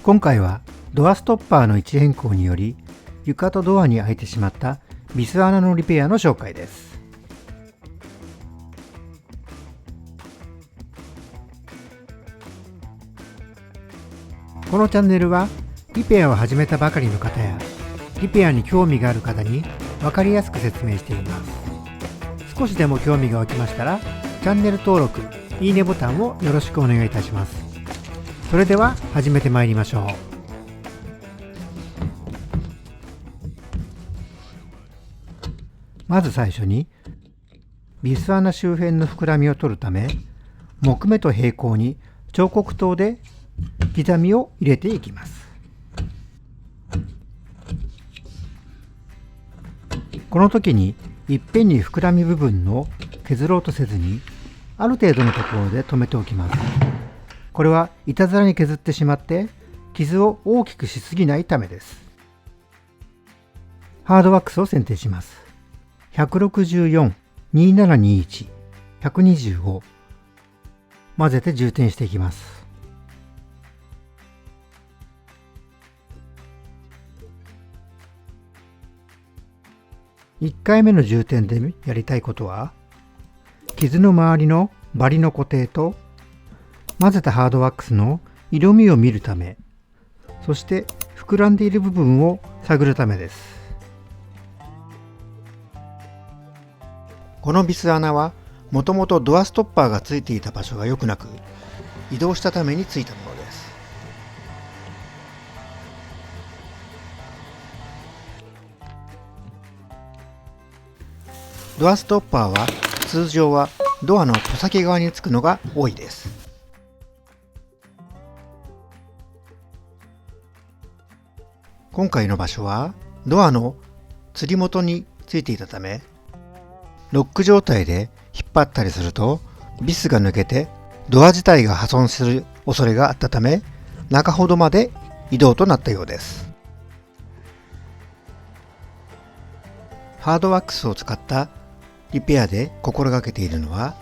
今回はドアストッパーの位置変更により床とドアに開いてしまったビス穴のリペアの紹介です。このチャンネルはリペアを始めたばかりの方やリペアに興味がある方に分かりやすく説明しています。少しでも興味が湧きましたらチャンネル登録、いいねボタンをよろしくお願いいたします。それでは始めてまいりましょう。まず最初にビス穴周辺の膨らみを取るため、木目と平行に彫刻刀で刻みを入れていきます。この時にいっぺんに膨らみ部分を削ろうとせずに、ある程度のところで止めておきます。これはいたずらに削ってしまって傷を大きくしすぎないためです。ハードワックスを選定します。164、2721、125混ぜて充填していきます。1回目の充填でやりたいことは、傷の周りのバリの固定と混ぜたハードワックスの色味を見るため、そして膨らんでいる部分を探るためです。このビス穴はもともとドアストッパーがついていた場所が良くなく、移動したためについたものです。ドアストッパーは通常はドアの戸先側につくのが多いです。今回の場所はドアの釣り元についていたため、ロック状態で引っ張ったりするとビスが抜けてドア自体が破損する恐れがあったため、中ほどまで移動となったようです。ハードワックスを使ったリペアで心がけているのは、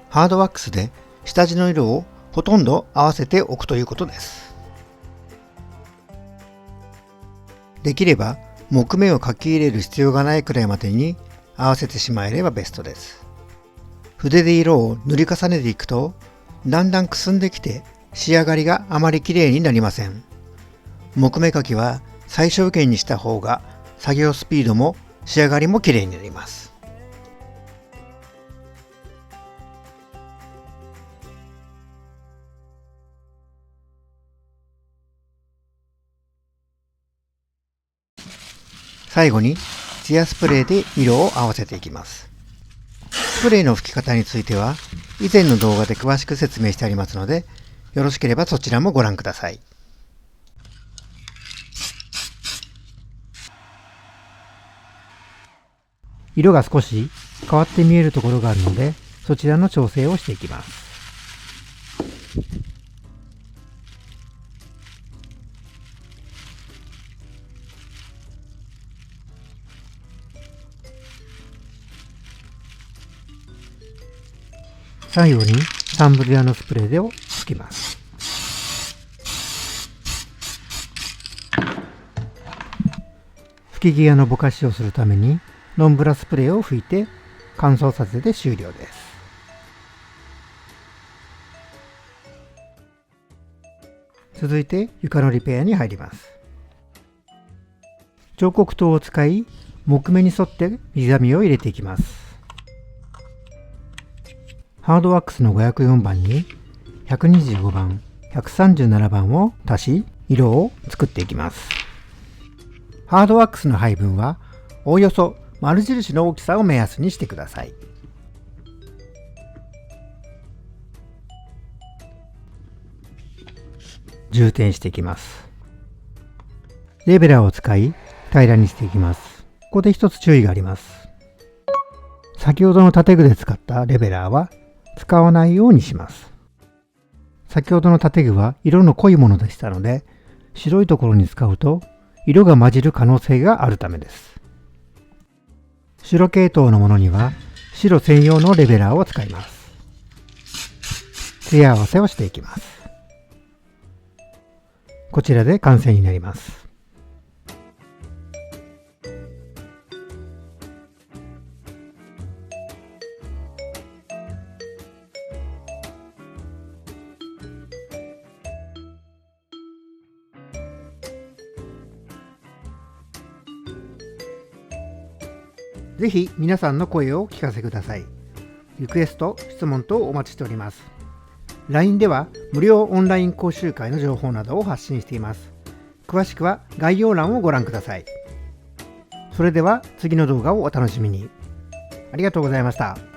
ハードワックスで下地の色をほとんど合わせておくということです。できれば木目を書き入れる必要がないくらいまでに合わせてしまえればベストです。筆で色を塗り重ねていくとだんだんくすんできて仕上がりがあまり綺麗になりません。木目描きは最小限にした方が作業スピードも仕上がりも綺麗になります。最後にツヤスプレーで色を合わせていきます。スプレーの吹き方については以前の動画で詳しく説明してありますので、よろしければそちらもご覧ください。色が少し変わって見えるところがあるので、そちらの調整をしていきます。最後にサンブリアのスプレーを吹きます。吹き際のぼかしをするためにノンブラスプレーを吹いて乾燥させて終了です。続いて床のリペアに入ります。彫刻刀を使い木目に沿って刻みを入れていきます。ハードワックスの504番に125番、137番を足し色を作っていきます。ハードワックスの配分はおおよそ丸印の大きさを目安にしてください。充填していきます。レベラーを使い平らにしていきます。ここで一つ注意があります。先ほどの建具で使ったレベラーは使わないようにします。先ほどの建具は色の濃いものでしたので、白いところに使うと色が混じる可能性があるためです。白系統のものには白専用のレベラーを使います。艶合わせをしていきます。こちらで完成になります。ぜひ皆さんの声をお聞かせください。リクエスト、質問等お待ちしております。LINE では無料オンライン講習会の情報などを発信しています。詳しくは概要欄をご覧ください。それでは次の動画をお楽しみに。ありがとうございました。